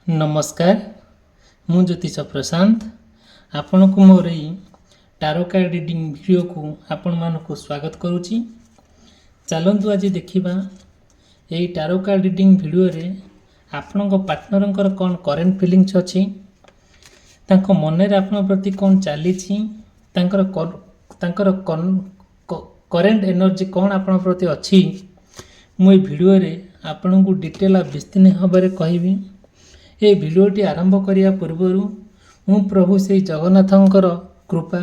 नमस्कार मु ज्योतिष प्रशांत आपण को मोर टारो कार्ड रीडिंग वीडियो को आपण मानक स्वागत करुच्ची। चलतु आज देखा यही टारो कार्ड रीडिंग वीडियो रे आपण पार्टनर कौन करेन्ट फिलिंग्स अच्छी मन में आपण प्रति कौन चली करेन्ट एनर्जी कौन आपण प्रति अच्छी मुझे वीडियो रे आपण को डिटेल विस्तीर्ण भाव में कहबी। ये भिडियोटी आरंभ करिया पूर्वरु मु प्रभु से जगन्नाथंकर कृपा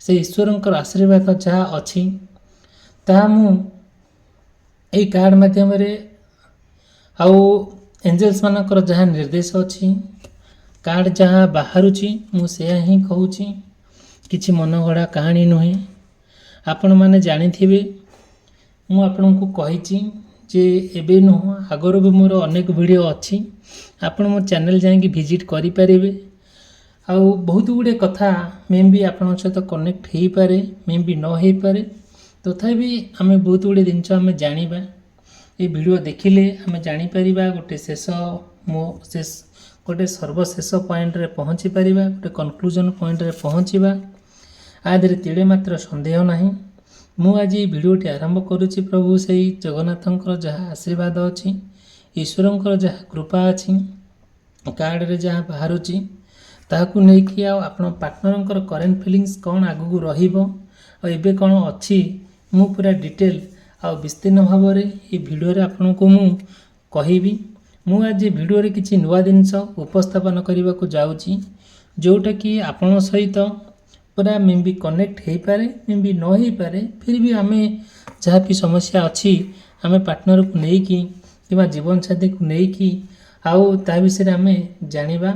से ईश्वरंकर आशीर्वाद जहाँ अच्छी ता मु एई कार्ड माध्यम रे आउ एंजल्स मानकर जहाँ निर्देश अच्छी कार्ड जहाँ बाहरुची मु से ही कहूची किछि मनगढ़ा कहानी नुहे। आपण माने जानिथिबे मु आपनकु कहिची जे एबे नुह आगर भी मोर अनेक वीडियो अच्छी आपण मो चैनल जाएंगे विजिट करें। आउ बहुत गुड़े कथा मे भी आपण सहित कनेक्ट हो पारे मे भी न हो पारे तथापि आम बहुत गुड़े जिनस आम जाना ये वीडियो देखिले आम जापर गोटे शेष शेष गोटे सर्वशेष पॉइंट रे पहुँची पार गोटे कनक्लूजन पॉइंट रे पहुँचवा आदि तीड़े मात्र संदेह ना। मु आज वीडियोटी आरंभ करुच्ची प्रभु से जगन्नाथंकर जहाँ आशीर्वाद अच्छी ईश्वरंकर जहाँ कृपा अच्छी कार्ड रे जहाँ बाहरुची ताकू नहीं आपण पार्टनर करेन्ट फिलिंग्स कौन आगू रहिबो और एबे कौन अच्छी मु पूरा डिटेल आ विस्तीर्ण भाव में ये वीडियो रे आपण को मु कहिबी। मु आज वीडियो रे किछि नुवा जिनस उपस्थापन करने को जाउची जोटा कि आपण सहित पूरा मे भी कनेक्ट हो पारे मे भी न हो पारे फिर भी आम जहाँ भी समस्या अच्छी आम पार्टनर को लेकिन कि जीवन साथी को लेकिन आउ ता विषय आम जानिबा।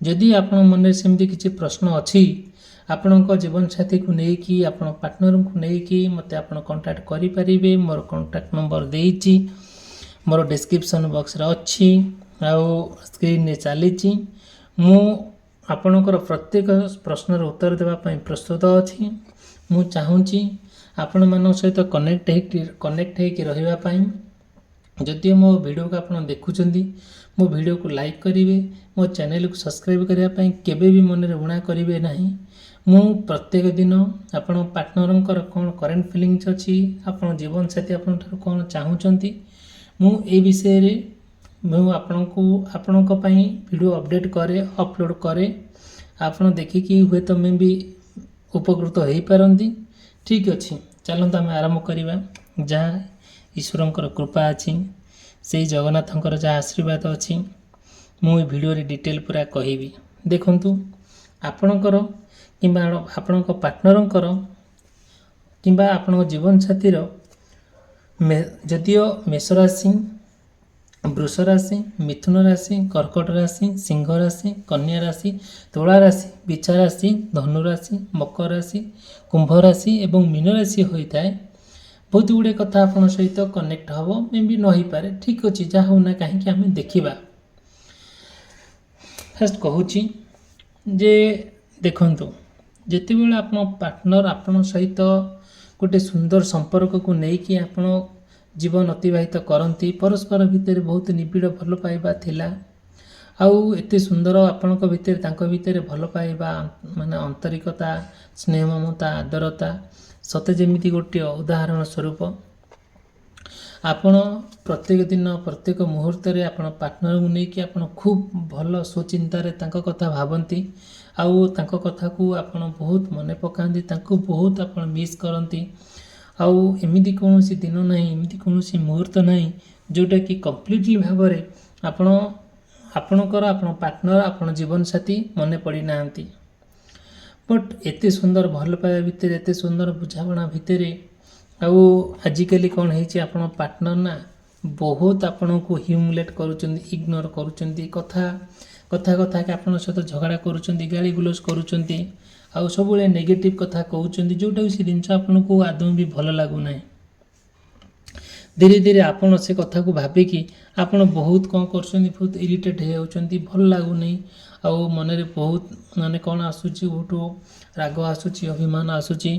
जदि आपण मन सेमती किसी प्रश्न अच्छी आपण जीवन साथी को लेकिन आपण पार्टनर को लेकिन मत आप कांटेक्ट करें। मोर कांटेक्ट नंबर देइची मोर डिस्क्रिप्शन बॉक्स रे अच्छी आउ स्क्रीन ने चली मु आपणकर प्रत्येक प्रश्नर उत्तर देवाई प्रस्तुत अच्छी। मु चाहूँगी आपण मान सहित कनेक्ट होकर रही। जदि मो वीडियो को आप देखुं मो वीडियो को लाइक करेंगे मो चैनल को सब्सक्राइब करने केबे भी मन में ऋणा करेंगे नहीं। मु प्रत्येक दिन आपण पार्टनर कौन करेन्ट फिलिंग्स अच्छी आपण जीवन साथी आपण कौन चाहूँगी मु ए विषय रे मु आपण वीडियो अपडेट करे अपलोड करे आपण देखिकी हुए तो मैं भी उपकृत हो पारती। ठीक अच्छे चलते आम आरंभ करवा जहाँ ईश्वरंकर कृपा अच्छी से जगन्नाथंकर जहाँ आशीर्वाद अच्छी मु वीडियो रे डिटेल पूरा कहबी। देखंतु आपणकर किंबा आपण पार्टनरंकर किंबा आपण जीवन साथीर जदियो मेष राशि वृष राशि मिथुन राशि कर्कट राशि सिंह राशि कन्या राशि तुला राशि बिछा राशि धनु राशि मकर राशि कुंभ राशि एवं मीन राशि होता है बहुत गुड़े कथा आप सहित कनेक्ट हम मे भी न पारे। ठीक अच्छे जहाँ होना कहीं आम देखा फास्ट कहूँ जे देखंतु जिते बड़े आप पार्टनर आपण सहित गोटे सुंदर संपर्क को लेकिन आपण जीवन अतिवाहित करती परस्पर भितर बहुत निबिड़ भल पाइबा थिला आउ एते सुंदर आपणक भितर तांको भितर भल पाइबा माने आंतरिकता स्नेह ममता आदरता सते जेमिति गोटे उदाहरण स्वरूप आपण प्रत्येक दिन प्रत्येक मुहूर्त रे आपण पार्टनर को लेकिन आपण खूब भल सुचिंतार तांको कथा भावती आउ तांको कथा को आपण बहुत मने पकांती तांको बहुत आपण मिस करती आउ एमिति कौन दिन ना एमती कौन मुहूर्त ना जोटा कि कम्प्लीटली भाव में आपणकर आपण पार्टनर आपण जीवन साथी मन पड़ी ना बट एते सुंदर भल पाइबा भितर एते सुंदर बुझाणा भितर आउ आजिकल कौन है आपण पार्टनर ना बहुत आपण को ह्यूमिलेट करुचंती इग्नोर करुचंती कथा कथा कथा के आपण सहित झगड़ा करुचंती गाली गुलज करुचंती आउ सब नेगेटिव कथा कहते जोटा से जिन आपन को आदमी भी भल लगुना। धीरे धीरे आपन से कथा को भाविकी आपन बहुत कौन कर बहुत इरिटेट होती भल लगुना आउ मन में बहुत माने कौन आसूची उठू राग आसूची अभिमान आसूची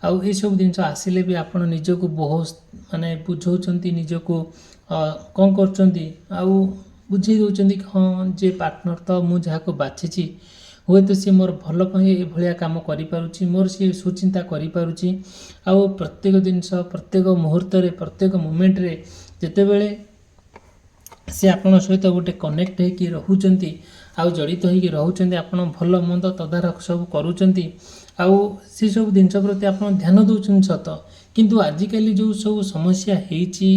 आउ ये सब जिन आसिले भी आपन निजको बहुत माने बुझाउछंती निजको कौन कर ବୁଝେଇ ଦେଉଛନ୍ତି କି ହଁ ଯେ ପାର୍ଟନର୍ ତ ମୁଁ ଯାହାକୁ ବାଛିଛି ହୁଏତ ସିଏ ମୋର ଭଲ ପାଇଁ ଏଭଳିଆ କାମ କରିପାରୁଛି, ମୋର ସିଏ ସୁଚିନ୍ତା କରିପାରୁଛି। ଆଉ ପ୍ରତ୍ୟେକ ଜିନିଷ ପ୍ରତ୍ୟେକ ମୁହୂର୍ତ୍ତରେ ପ୍ରତ୍ୟେକ ମୋମେଣ୍ଟରେ ଯେତେବେଳେ ସେ ଆପଣଙ୍କ ସହିତ ଗୋଟେ କନେକ୍ଟ ହେଇକି ରହୁଛନ୍ତି ଆଉ ଜଡ଼ିତ ହେଇକି ରହୁଛନ୍ତି, ଆପଣ ଭଲ ମନ୍ଦ ତଦାରଖ ସବୁ କରୁଛନ୍ତି ଆଉ ସେସବୁ ଜିନିଷ ପ୍ରତି ଆପଣ ଧ୍ୟାନ ଦେଉଛନ୍ତି ସତ, କିନ୍ତୁ ଆଜିକାଲି ଯେଉଁ ସବୁ ସମସ୍ୟା ହେଇଛି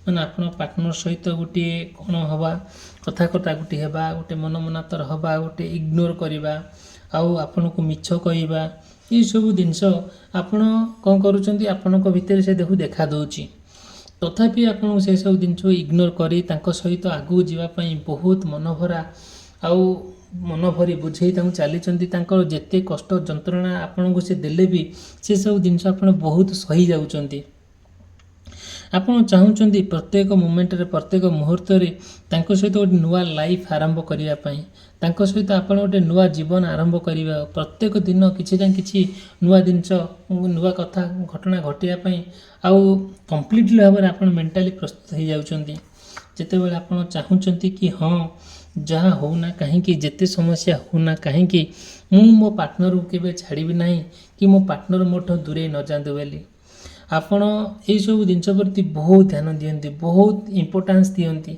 ମାନେ ଆପଣ ପାର୍ଟନର୍ ସହିତ ଗୋଟିଏ କ'ଣ ହେବା କଥା ଗୋଟିଏ ହେବା, ଗୋଟେ ମନମନାନ୍ତର ହେବା, ଗୋଟେ ଇଗ୍ନୋର କରିବା ଆଉ ଆପଣଙ୍କୁ ମିଛ କହିବା, ଏଇସବୁ ଜିନିଷ ଆପଣ କ'ଣ କରୁଛନ୍ତି ଆପଣଙ୍କ ଭିତରେ ସେ ଦେଖା ଦେଉଛି। ତଥାପି ଆପଣଙ୍କୁ ସେସବୁ ଜିନିଷ ଇଗ୍ନୋର କରି ତାଙ୍କ ସହିତ ଆଗକୁ ଯିବା ପାଇଁ ବହୁତ ମନଭରା ଆଉ ମନ ଭରି ବୁଝେଇ ତାଙ୍କୁ ଚାଲିଛନ୍ତି। ତାଙ୍କର ଯେତେ କଷ୍ଟ ଯନ୍ତ୍ରଣା ଆପଣଙ୍କୁ ସେ ଦେଲେ ବି ସେସବୁ ଜିନିଷ ଆପଣ ବହୁତ ସହି ଯାଉଛନ୍ତି। ଆପଣ ଚାହୁଁଛନ୍ତି ପ୍ରତ୍ୟେକ ମୋମେଣ୍ଟରେ ପ୍ରତ୍ୟେକ ମୁହୂର୍ତ୍ତରେ ତାଙ୍କ ସହିତ ଗୋଟେ ନୂଆ ଲାଇଫ୍ ଆରମ୍ଭ କରିବା ପାଇଁ, ତାଙ୍କ ସହିତ ଆପଣ ଗୋଟେ ନୂଆ ଜୀବନ ଆରମ୍ଭ କରିବା, ପ୍ରତ୍ୟେକ ଦିନ କିଛି ନା କିଛି ନୂଆ ଜିନିଷ ନୂଆ କଥା ଘଟଣା ଘଟିବା ପାଇଁ ଆଉ କମ୍ପ୍ଲିଟଲି ଭାବରେ ଆପଣ ମେଣ୍ଟାଲି ପ୍ରସ୍ତୁତ ହେଇଯାଉଛନ୍ତି। ଯେତେବେଳେ ଆପଣ ଚାହୁଁଛନ୍ତି କି ହଁ ଯାହା ହେଉନା କାହିଁକି, ଯେତେ ସମସ୍ୟା ହେଉନା କାହିଁକି, ମୁଁ ମୋ ପାର୍ଟନରକୁ କେବେ ଛାଡ଼ିବି ନାହିଁ କି ମୋ ପାର୍ଟନର ମୋଠୁ ଦୂରେଇ ନ ଯାଆନ୍ତୁ ବୋଲି ଆପଣ ଏଇସବୁ ଜିନିଷ ପ୍ରତି ବହୁତ ଧ୍ୟାନ ଦିଅନ୍ତି, ବହୁତ ଇମ୍ପୋର୍ଟାନ୍ସ ଦିଅନ୍ତି।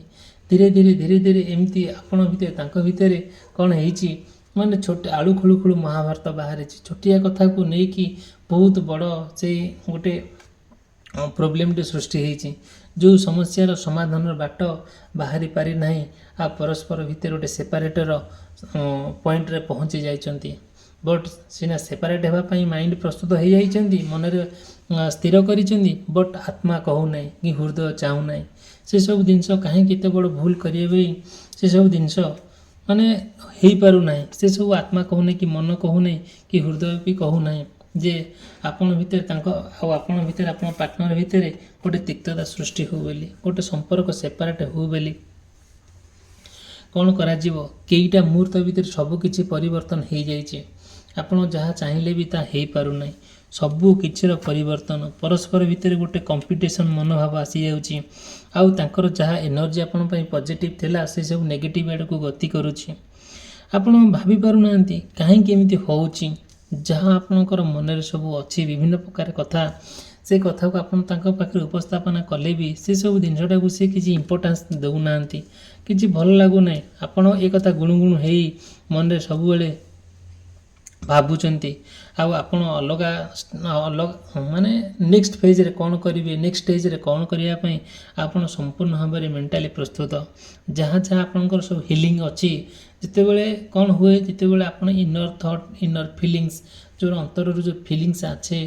ଧୀରେ ଧୀରେ ଏମିତି ଆପଣ ଭିତରେ ତାଙ୍କ ଭିତରେ କ'ଣ ହେଇଛି ମାନେ ଛୋଟ ଆଳୁ ଖୁଳୁ ଖୁଳୁ ମହାଭାରତ ବାହାରିଛି। ଛୋଟିଆ କଥାକୁ ନେଇକି ବହୁତ ବଡ଼ ସେଇ ଗୋଟେ ପ୍ରୋବ୍ଲେମଟି ସୃଷ୍ଟି ହେଇଛି, ଯେଉଁ ସମସ୍ୟାର ସମାଧାନର ବାଟ ବାହାରି ପାରିନାହିଁ ଆଉ ପରସ୍ପର ଭିତରେ ଗୋଟେ ସେପାରେଟର ପଏଣ୍ଟରେ ପହଞ୍ଚି ଯାଇଛନ୍ତି। ବଟ୍ ସିନା ସେପାରେଟ୍ ହେବା ପାଇଁ ମାଇଣ୍ଡ ପ୍ରସ୍ତୁତ ହେଇଯାଇଛନ୍ତି, ମନରେ ସ୍ଥିର କରିଛନ୍ତି, ବଟ୍ ଆତ୍ମା କହୁନାହିଁ କି ହୃଦୟ ଚାହୁଁନାହିଁ। ସେସବୁ ଜିନିଷ କାହିଁକି ଏତେ ବଡ଼ ଭୁଲ କରିବେ ବୋଲି ସେସବୁ ଜିନିଷ ମାନେ ହେଇପାରୁନାହିଁ। ସେସବୁ ଆତ୍ମା କହୁନାହିଁ କି ମନ କହୁନାହିଁ କି ହୃଦୟ ବି କହୁନାହିଁ ଯେ ଆପଣ ଭିତରେ ତାଙ୍କ ଆଉ ଆପଣ ଭିତରେ ଆପଣ ପାର୍ଟନର ଭିତରେ ଗୋଟେ ତିକ୍ତତା ସୃଷ୍ଟି ହେଉ ବୋଲି, ଗୋଟେ ସମ୍ପର୍କ ସେପାରେଟ୍ ହେଉ ବୋଲି। କ'ଣ କରାଯିବ, କେଇଟା ମୁହୂର୍ତ୍ତ ଭିତରେ ସବୁ କିଛି ପରିବର୍ତ୍ତନ ହେଇଯାଇଛି। ଆପଣ ଯାହା ଚାହିଁଲେ ବି ତାହା ହେଇପାରୁନାହିଁ। ସବୁ କିଛିର ପରିବର୍ତ୍ତନ, ପରସ୍ପର ଭିତରେ ଗୋଟେ କମ୍ପିଟିସନ୍ ମନୋଭାବ ଆସିଯାଉଛି ଆଉ ତାଙ୍କର ଯାହା ଏନର୍ଜି ଆପଣଙ୍କ ପାଇଁ ପଜିଟିଭ୍ ଥିଲା ସେସବୁ ନେଗେଟିଭ୍ ଆଡ଼କୁ ଗତି କରୁଛି। ଆପଣ ଭାବି ପାରୁନାହାନ୍ତି କାହିଁକି ଏମିତି ହେଉଛି। ଯାହା ଆପଣଙ୍କର ମନରେ ସବୁ ଅଛି ବିଭିନ୍ନ ପ୍ରକାର କଥା, ସେ କଥାକୁ ଆପଣ ତାଙ୍କ ପାଖରେ ଉପସ୍ଥାପନା କଲେ ବି ସେସବୁ ଜିନିଷଟାକୁ ସେ କିଛି ଇମ୍ପୋର୍ଟାନ୍ସ ଦେଉନାହାନ୍ତି, କିଛି ଭଲ ଲାଗୁନାହିଁ। ଆପଣ ଏ କଥା ଗୁଣୁଗୁଣୁ ହେଇ ମନରେ ସବୁବେଳେ ଭାବୁଛନ୍ତି ଆଉ ଆପଣ ଅଲଗା ମାନେ ନେକ୍ସଟ ଫେଜ୍ରେ କ'ଣ କରିବେ, ନେକ୍ସଟ ଷ୍ଟେଜ୍ରେ କ'ଣ କରିବା ପାଇଁ ଆପଣ ସମ୍ପୂର୍ଣ୍ଣ ଭାବରେ ମେଣ୍ଟାଲି ପ୍ରସ୍ତୁତ। ଯାହା ଆପଣଙ୍କର ସବୁ ହିଲିଂ ଅଛି, ଯେତେବେଳେ କ'ଣ ହୁଏ, ଯେତେବେଳେ ଆପଣ ଇନର୍ ଥଟ୍ ଇନର୍ ଫିଲିଙ୍ଗସ୍ ଯେଉଁ ଅନ୍ତରରୁ ଯେଉଁ ଫିଲିଙ୍ଗସ୍ ଅଛି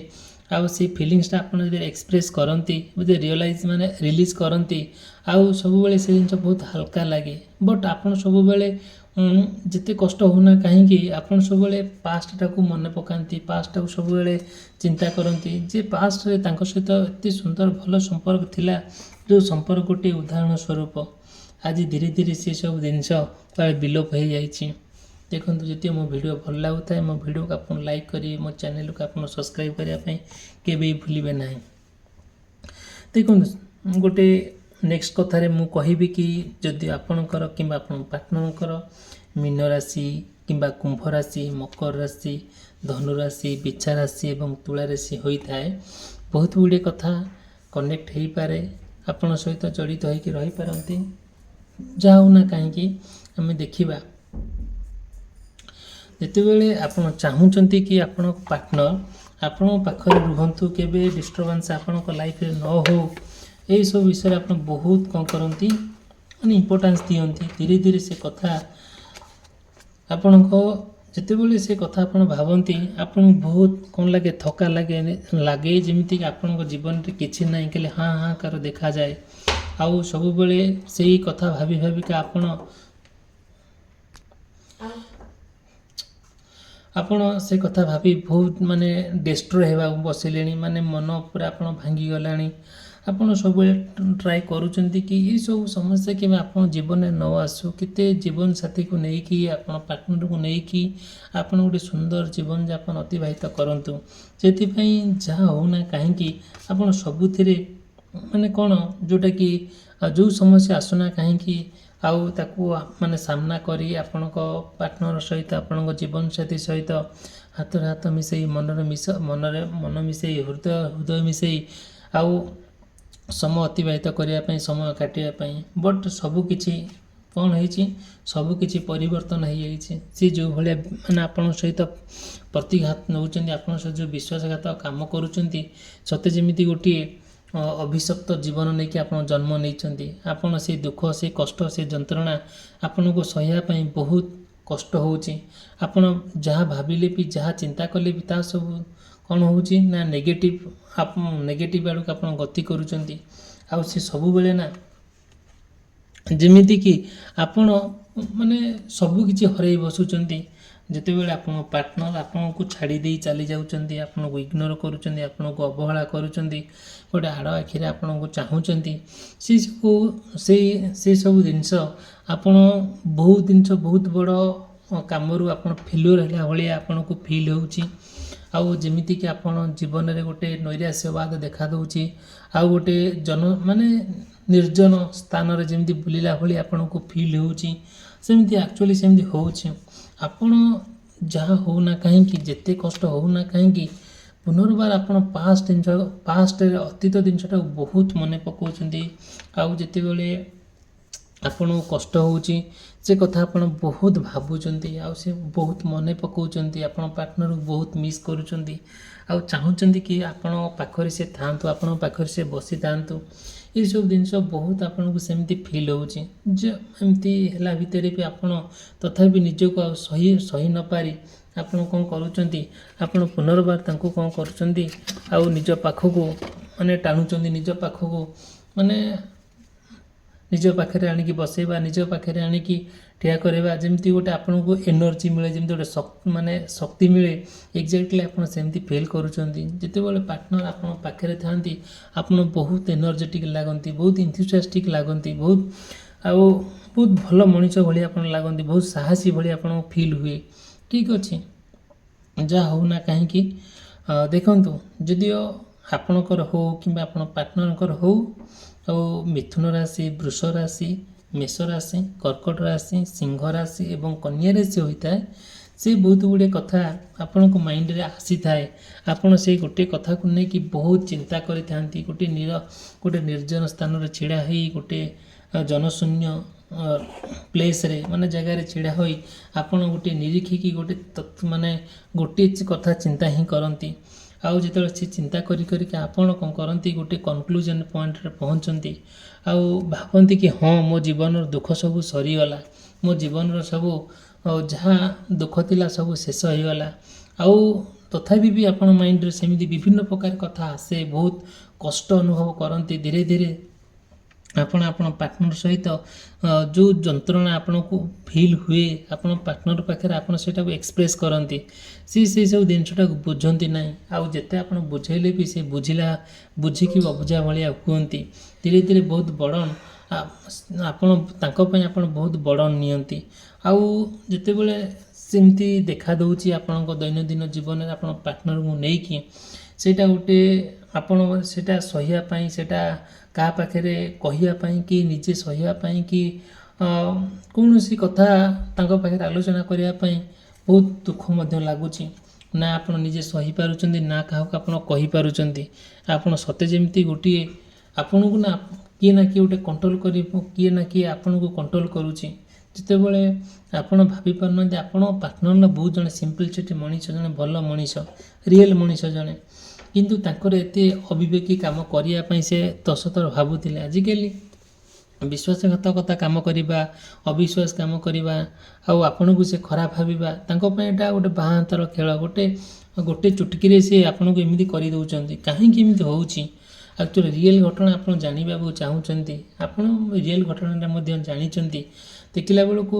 ଆଉ ସେଇ ଫିଲିଙ୍ଗସଟା ଆପଣ ଯଦି ଏକ୍ସପ୍ରେସ୍ କରନ୍ତି, ଯଦି ରିଲିଜ୍ କରନ୍ତି ଆଉ ସବୁବେଳେ ସେ ଜିନିଷ ବହୁତ ହାଲକା ଲାଗେ। ବଟ୍ ଆପଣ ସବୁବେଳେ ଯେତେ କଷ୍ଟ ହେଉନା କାହିଁକି ଆପଣ ସବୁବେଳେ ପାଷ୍ଟଟାକୁ ମନେ ପକାନ୍ତି, ପାଷ୍ଟଟାକୁ ସବୁବେଳେ ଚିନ୍ତା କରନ୍ତି ଯେ ପାଷ୍ଟରେ ତାଙ୍କ ସହିତ ଏତେ ସୁନ୍ଦର ଭଲ ସମ୍ପର୍କ ଥିଲା, ଯେଉଁ ସମ୍ପର୍କଟି ଉଦାହରଣ ସ୍ୱରୂପ ଆଜି ଧୀରେ ଧୀରେ ସେସବୁ ଜିନିଷ ପ୍ରାୟ ବିଲୋପ ହେଇଯାଇଛି। ଦେଖନ୍ତୁ, ଯଦି ମୋ ଭିଡ଼ିଓ ଭଲ ଲାଗୁଥାଏ ମୋ ଭିଡ଼ିଓକୁ ଆପଣ ଲାଇକ୍ କରିବେ, ମୋ ଚ୍ୟାନେଲକୁ ଆପଣ ସବସ୍କ୍ରାଇବ୍ କରିବା ପାଇଁ କେବେ ଭୁଲିବେ ନାହିଁ। ଦେଖନ୍ତୁ, ଗୋଟେ ନେକ୍ସଟ କଥାରେ ମୁଁ କହିବି କି ଯଦି ଆପଣଙ୍କର କିମ୍ବା ଆପଣଙ୍କ ପାର୍ଟନରଙ୍କର ମୀନ ରାଶି କିମ୍ବା କୁମ୍ଭ ରାଶି, ମକର ରାଶି, ଧନୁ ରାଶି, ବିଛା ରାଶି ଏବଂ ତୁଳା ରାଶି ହୋଇଥାଏ, ବହୁତ ଗୁଡ଼ିଏ କଥା କନେକ୍ଟ ହେଇପାରେ, ଆପଣଙ୍କ ସହିତ ଜଡ଼ିତ ହୋଇକି ରହିପାରନ୍ତି। ଯାହା ହେଉ ନା କାହିଁକି ଆମେ ଦେଖିବା, ଯେତେବେଳେ ଆପଣ ଚାହୁଁଛନ୍ତି କି ଆପଣଙ୍କ ପାର୍ଟନର ଆପଣଙ୍କ ପାଖରେ ରୁହନ୍ତୁ, କେବେ ଡିଷ୍ଟର୍ବାନ୍ସ ଆପଣଙ୍କ ଲାଇଫରେ ନ ହେଉ, ଏହିସବୁ ବିଷୟରେ ଆପଣ ବହୁତ କ'ଣ କରନ୍ତି ମାନେ ଇମ୍ପୋର୍ଟାନ୍ସ ଦିଅନ୍ତି। ଧୀରେ ଧୀରେ ସେ କଥା ଆପଣଙ୍କ ଯେତେବେଳେ ସେ କଥା ଆପଣ ଭାବନ୍ତି ଆପଣଙ୍କୁ ବହୁତ କ'ଣ ଲାଗେ, ଥକା ଲାଗେ ଯେମିତିକି ଆପଣଙ୍କ ଜୀବନରେ କିଛି ନାହିଁ, ଖାଲି ହାଁ ହାଁ କାର ଦେଖାଯାଏ। ଆଉ ସବୁବେଳେ ସେଇ କଥା ଭାବି ଭାବିକା ଆପଣ ସେ କଥା ଭାବି ବହୁତ ମାନେ ଡିଷ୍ଟ୍ରୟ ହେବାକୁ ବସିଲେଣି, ମାନେ ମନ ପୁରା ଆପଣ ଭାଙ୍ଗିଗଲାଣି। ଆପଣ ସବୁବେଳେ ଟ୍ରାଏ କରୁଛନ୍ତି କି ଏସବୁ ସମସ୍ୟା କେବେ ଆପଣ ଜୀବନରେ ନ ଆସୁ, କେତେ ଜୀବନସାଥୀକୁ ନେଇକି ଆପଣ ପାର୍ଟନରକୁ ନେଇକି ଆପଣ ଗୋଟେ ସୁନ୍ଦର ଜୀବନଯାପନ ଅତିବାହିତ କରନ୍ତୁ। ସେଥିପାଇଁ ଯାହା ହେଉନା କାହିଁକି ଆପଣ ସବୁଥିରେ ମାନେ କ'ଣ ଯେଉଁଟାକି ଯେଉଁ ସମସ୍ୟା ଆସୁନା କାହିଁକି ଆଉ ତାକୁ ମାନେ ସାମ୍ନା କରି ଆପଣଙ୍କ ପାର୍ଟନର ସହିତ ଆପଣଙ୍କ ଜୀବନସାଥୀ ସହିତ ହାତରେ ହାତ ମିଶାଇ ମନରେ ମନ ମିଶାଇ ହୃଦୟ ମିଶାଇ ଆଉ ସମୟ ଅତିବାହିତ କରିବା ପାଇଁ ସମୟ କାଟିବା ପାଇଁ ବଟ୍ ସବୁକିଛି କ'ଣ ହେଇଛି ସବୁକିଛି ପରିବର୍ତ୍ତନ ହେଇଯାଇଛି। ସେ ଯେଉଁ ଭଳିଆ ମାନେ ଆପଣଙ୍କ ସହିତ ପ୍ରତିଘାତ ନେଉଛନ୍ତି ଆପଣଙ୍କ ସହିତ ଯେଉଁ ବିଶ୍ୱାସଘାତ କାମ କରୁଛନ୍ତି ସତେ ଯେମିତି ଗୋଟିଏ ଅଭିଶପ୍ତ ଜୀବନ ନେଇକି ଆପଣ ଜନ୍ମ ନେଇଛନ୍ତି। ଆପଣ ସେ ଦୁଃଖ ସେ କଷ୍ଟ ସେ ଯନ୍ତ୍ରଣା ଆପଣଙ୍କୁ ସହିବା ପାଇଁ ବହୁତ କଷ୍ଟ ହେଉଛି। ଆପଣ ଯାହା ଭାବିଲେ ବି ଯାହା ଚିନ୍ତା କଲେ ବି ତାହା ସବୁ କ'ଣ ହେଉଛି ନା ନେଗେଟିଭ୍ ଆଡ଼କୁ ଆପଣ ଗତି କରୁଛନ୍ତି। ଆଉ ସେ ସବୁବେଳେ ନା ଯେମିତିକି ଆପଣ ମାନେ ସବୁକିଛି ହରାଇ ବସୁଛନ୍ତି। ଯେତେବେଳେ ଆପଣଙ୍କ ପାର୍ଟନର ଆପଣଙ୍କୁ ଛାଡ଼ି ଦେଇ ଚାଲି ଯାଉଛନ୍ତି, ଆପଣଙ୍କୁ ଇଗ୍ନୋର କରୁଛନ୍ତି, ଆପଣଙ୍କୁ ଅବହେଳା କରୁଛନ୍ତି, ଗୋଟେ ଆଡ଼ ଆଖିରେ ଆପଣଙ୍କୁ ଚାହୁଁଛନ୍ତି, ସେସବୁ ଜିନିଷ ଆପଣ ବହୁତ ବଡ଼ କାମରୁ ଆପଣ ଫେଲୁଅର୍ ହେଲା ଭଳିଆ ଆପଣଙ୍କୁ ଫିଲ୍ ହେଉଛି। ଆଉ ଯେମିତିକି ଆପଣ ଜୀବନରେ ଗୋଟେ ନୈରାଶ୍ୟବାଦ ଦେଖାଦେଉଛି। ଆଉ ଗୋଟେ ନିର୍ଜନ ସ୍ଥାନରେ ଯେମିତି ବୁଲିଲା ଭଳି ଆପଣଙ୍କୁ ଫିଲ୍ ହେଉଛି ସେମିତି ଆକ୍ଚୁଆଲି ସେମିତି ହେଉଛି। ଆପଣ ଯାହା ହେଉନା କାହିଁକି ଯେତେ କଷ୍ଟ ହେଉନା କାହିଁକି ପୁନର୍ବାର ଆପଣ ପାଷ୍ଟରେ ଅତୀତ ଜିନିଷଟାକୁ ବହୁତ ମନେ ପକାଉଛନ୍ତି। ଆଉ ଯେତେବେଳେ ଆପଣଙ୍କୁ କଷ୍ଟ ହେଉଛି ସେ କଥା ଆପଣ ବହୁତ ଭାବୁଛନ୍ତି ଆଉ ସେ ବହୁତ ମନେ ପକାଉଛନ୍ତି। ଆପଣ ପାର୍ଟନରକୁ ବହୁତ ମିସ୍ କରୁଛନ୍ତି ଆଉ ଚାହୁଁଛନ୍ତି କି ଆପଣଙ୍କ ପାଖରେ ସେ ଥାଆନ୍ତୁ, ଆପଣଙ୍କ ପାଖରେ ସେ ବସିଥାନ୍ତୁ। ଏସବୁ ଜିନିଷ ବହୁତ ଆପଣଙ୍କୁ ସେମିତି ଫିଲ୍ ହେଉଛି ଯେ ଏମିତି ହେଲା ଭିତରେ ବି ଆପଣ ତଥାପି ନିଜକୁ ଆଉ ସହି ନପାରି ଆପଣ କ'ଣ କରୁଛନ୍ତି ଆପଣ ପୁନର୍ବାର ତାଙ୍କୁ କ'ଣ କରୁଛନ୍ତି ଆଉ ନିଜ ପାଖକୁ ଟାଣୁଛନ୍ତି, ନିଜ ପାଖରେ ଆଣିକି ବସେଇବା, ନିଜ ପାଖରେ ଆଣିକି ଠିଆ କରିବା। ଯେମିତି ଗୋଟେ ଆପଣଙ୍କୁ ଏନର୍ଜି ମିଳେ, ଯେମିତି ଗୋଟେ ଶକ୍ତି ମିଳେ, ଏକ୍ଜାକ୍ଟଲି ଆପଣ ସେମିତି ଫିଲ୍ କରୁଛନ୍ତି। ଯେତେବେଳେ ପାର୍ଟନର ଆପଣଙ୍କ ପାଖରେ ଥାଆନ୍ତି ଆପଣ ବହୁତ ଏନର୍ଜେଟିକ୍ ଲାଗନ୍ତି, ବହୁତ ଇନ୍ଥୁସିଆଷ୍ଟିକ୍ ଲାଗନ୍ତି, ବହୁତ ଭଲ ମଣିଷ ଭଳି ଆପଣ ଲାଗନ୍ତି, ବହୁତ ସାହସୀ ଭଳି ଆପଣଙ୍କୁ ଫିଲ୍ ହୁଏ। ଠିକ୍ ଅଛି, ଯାହା ହେଉନା କାହିଁକି ଦେଖନ୍ତୁ ଯଦିଓ ଆପଣଙ୍କର ହେଉ କିମ୍ବା ଆପଣ ପାର୍ଟନରଙ୍କର ହେଉ ଆଉ ମିଥୁନ ରାଶି, ବୃଷ ରାଶି, ମେଷ ରାଶି, କର୍କଟ ରାଶି, ସିଂହ ରାଶି ଏବଂ କନ୍ୟା ରାଶି ହୋଇଥାଏ, ସେ ବହୁତ ଗୁଡ଼ିଏ କଥା ଆପଣଙ୍କ ମାଇଣ୍ଡରେ ଆସିଥାଏ। ଆପଣ ସେଇ ଗୋଟିଏ କଥାକୁ ନେଇକି ବହୁତ ଚିନ୍ତା କରିଥାନ୍ତି। ଗୋଟେ ନିର୍ଜନ ସ୍ଥାନରେ ଛିଡ଼ା ହୋଇ ଗୋଟେ ଜନଶୂନ୍ୟ ପ୍ଲେସ୍ରେ ଜାଗାରେ ଛିଡ଼ା ହୋଇ ଆପଣ ଗୋଟେ ନିରୀକ୍ଷିକି ଗୋଟିଏ କଥା ଚିନ୍ତା ହିଁ କରନ୍ତି। ଆଉ ଯେତେବେଳେ ସେ ଚିନ୍ତା କରିକି ଆପଣ କ'ଣ କରନ୍ତି ଗୋଟେ କନକ୍ଲୁଜନ୍ ପଏଣ୍ଟରେ ପହଞ୍ଚନ୍ତି ଆଉ ଭାବନ୍ତି କି ହଁ ମୋ ଜୀବନର ଦୁଃଖ ସବୁ ସରିଗଲା, ମୋ ଜୀବନର ସବୁ ଯାହା ଦୁଃଖ ଥିଲା ସବୁ ଶେଷ ହୋଇଗଲା। ଆଉ ତଥାପି ବି ଆପଣ ମାଇଣ୍ଡରେ ସେମିତି ବିଭିନ୍ନ ପ୍ରକାର କଥା ଆସେ, ବହୁତ କଷ୍ଟ ଅନୁଭବ କରନ୍ତି। ଧୀରେ ଧୀରେ ଆପଣ ପାର୍ଟନର ସହିତ ଯେଉଁ ଯନ୍ତ୍ରଣା ଆପଣଙ୍କୁ ଫିଲ୍ ହୁଏ ଆପଣ ପାର୍ଟନର ପାଖରେ ଆପଣ ସେଇଟାକୁ ଏକ୍ସପ୍ରେସ୍ କରନ୍ତି। ସେସବୁ ଜିନିଷଟାକୁ ବୁଝନ୍ତି ନାହିଁ। ଆଉ ଯେତେ ଆପଣ ବୁଝେଇଲେ ବି ସେ ବୁଝିକି ଅବୁଝା ଭଳିଆ ହୁଅନ୍ତି। ଧୀରେ ଧୀରେ ବହୁତ ବର୍ଡ଼ନ୍ ତାଙ୍କ ପାଇଁ ଆପଣ ବହୁତ ବର୍ଡ଼ନ୍ ନିଅନ୍ତି। ଆଉ ଯେତେବେଳେ ସେମିତି ଦେଖାଦେଉଛି ଆପଣଙ୍କ ଦୈନନ୍ଦିନ ଜୀବନରେ ଆପଣ ପାର୍ଟନରଙ୍କୁ ନେଇକି ସେଇଟା ଗୋଟେ ଆପଣ ସେଇଟା ସହିବା ପାଇଁ, ସେଇଟା କାହା ପାଖରେ କହିବା ପାଇଁ କି ନିଜେ ସହିବା ପାଇଁ କି କୌଣସି କଥା ତାଙ୍କ ପାଖରେ ଆଲୋଚନା କରିବା ପାଇଁ ବହୁତ ଦୁଃଖ ମଧ୍ୟ ଲାଗୁଛି। ନା ଆପଣ ନିଜେ ସହିପାରୁଛନ୍ତି ନା କାହାକୁ ଆପଣ କହିପାରୁଛନ୍ତି। ଆପଣ ସତେ ଯେମିତି ଗୋଟିଏ ଆପଣଙ୍କୁ ନା କିଏ ଗୋଟେ କଣ୍ଟ୍ରୋଲ୍ କରିବ, କିଏ ନା କିଏ ଆପଣଙ୍କୁ କଣ୍ଟ୍ରୋଲ୍ କରୁଛି। ଯେତେବେଳେ ଆପଣ ଭାବିପାରୁନାହାନ୍ତି ଆପଣ ପାର୍ଟନର ନା ବହୁତ ଜଣେ ସିମ୍ପଲିସିଟି ମଣିଷ, ଜଣେ ଭଲ ମଣିଷ, ରିଏଲ୍ ମଣିଷ ଜଣେ, କିନ୍ତୁ ତାଙ୍କର ଏତେ ଅବିବେକୀ କାମ କରିବା ପାଇଁ ସେ 10 ଥର ଭାବୁଥିଲେ। ଆଜିକାଲି ବିଶ୍ୱାସଘାତକତା କାମ କରିବା, ଅବିଶ୍ୱାସ କାମ କରିବା ଆଉ ଆପଣଙ୍କୁ ସେ ଖରାପ ଭାବିବା ତାଙ୍କ ପାଇଁ ଏଇଟା ଗୋଟେ ବାଁ ହାତର ଖେଳ। ଗୋଟେ ଚୁଟକିରେ ସେ ଆପଣଙ୍କୁ ଏମିତି କରିଦେଉଛନ୍ତି। କାହିଁକି ଏମିତି ହେଉଛି ଆକ୍ଚୁଆଲି ରିଏଲ୍ ଘଟଣା ଆପଣ ଜାଣିବାକୁ ଚାହୁଁଛନ୍ତି, ଆପଣ ରିଏଲ୍ ଘଟଣାଟା ମଧ୍ୟ ଜାଣିଛନ୍ତି। ଦେଖିଲା ବେଳକୁ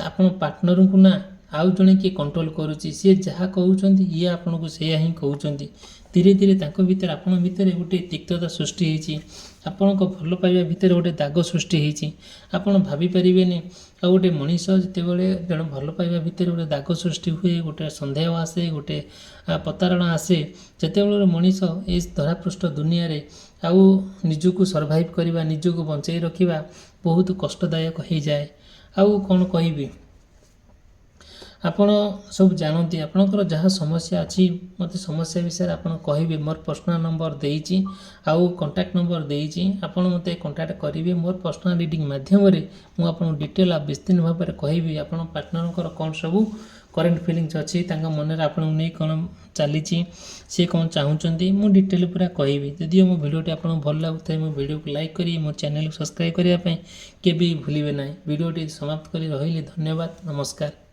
ଆପଣ ପାର୍ଟନରଙ୍କୁ ନା ଆଉ ଜଣେ କିଏ କଣ୍ଟ୍ରୋଲ୍ କରୁଛି। ସିଏ ଯାହା କହୁଛନ୍ତି ଇଏ ଆପଣଙ୍କୁ ସେଇଆ ହିଁ କହୁଛନ୍ତି। ଧୀରେ ଧୀରେ ତାଙ୍କ ଭିତରେ ଆପଣଙ୍କ ଭିତରେ ଗୋଟେ ତିକ୍ତତା ସୃଷ୍ଟି ହେଇଛି। ଆପଣଙ୍କ ଭଲ ପାଇବା ଭିତରେ ଗୋଟେ ଦାଗ ସୃଷ୍ଟି ହେଇଛି। ଆପଣ ଭାବିପାରିବେନି ଆଉ ଗୋଟେ ମଣିଷ ଯେତେବେଳେ ଜଣେ ଭଲ ପାଇବା ଭିତରେ ଗୋଟେ ଦାଗ ସୃଷ୍ଟି ହୁଏ, ଗୋଟେ ସନ୍ଦେହ ଆସେ, ଗୋଟେ ପ୍ରତାରଣା ଆସେ, ଯେତେବେଳେ ମଣିଷ ଏ ଧରାପୃଷ୍ଠ ଦୁନିଆରେ ଆଉ ନିଜକୁ ସର୍ଭାଇଭ୍ କରିବା, ନିଜକୁ ବଞ୍ଚାଇ ରଖିବା ବହୁତ କଷ୍ଟଦାୟକ ହେଇଯାଏ। ଆଉ କ'ଣ କହିବି, ଆପଣ ସବୁ ଜାଣନ୍ତି, ଆପଣଙ୍କର ଯାହା ସମସ୍ୟା ଅଛି ମୋତେ ସମସ୍ୟା ବିଷୟରେ ଆପଣ କହିବେ। ମୋର ପର୍ସନାଲ୍ ନମ୍ବର ଦେଇଛି ଆଉ କଣ୍ଟାକ୍ଟ ନମ୍ବର ଦେଇଛି, ଆପଣ ମୋତେ କଣ୍ଟାକ୍ଟ କରିବେ। ମୋର ପର୍ସନାଲ୍ ରିଡ଼ିଂ ମାଧ୍ୟମରେ ମୁଁ ଆପଣଙ୍କୁ ଡିଟେଲ୍ ଆଉ ବିସ୍ତୀର୍ଣ୍ଣ ଭାବରେ କହିବି ଆପଣ ପାର୍ଟନରଙ୍କର କ'ଣ ସବୁ କରେଣ୍ଟ ଫିଲିଙ୍ଗସ୍ ଅଛି, ତାଙ୍କ ମନରେ ଆପଣଙ୍କୁ ନେଇ କ'ଣ ଚାଲିଛି, ସେ କ'ଣ ଚାହୁଁଛନ୍ତି, ମୁଁ ଡିଟେଲ୍ ପୁରା କହିବି। ଯଦିଓ ମୋ ଭିଡ଼ିଓଟି ଆପଣଙ୍କୁ ଭଲ ଲାଗୁଥାଏ ମୋ ଭିଡ଼ିଓକୁ ଲାଇକ୍ କରି ମୋ ଚ୍ୟାନେଲକୁ ସବସ୍କ୍ରାଇବ୍ କରିବା ପାଇଁ କେବେ ଭୁଲିବେ ନାହିଁ। ଭିଡ଼ିଓଟି ସମାପ୍ତ କରି ରହିଲି। ଧନ୍ୟବାଦ, ନମସ୍କାର।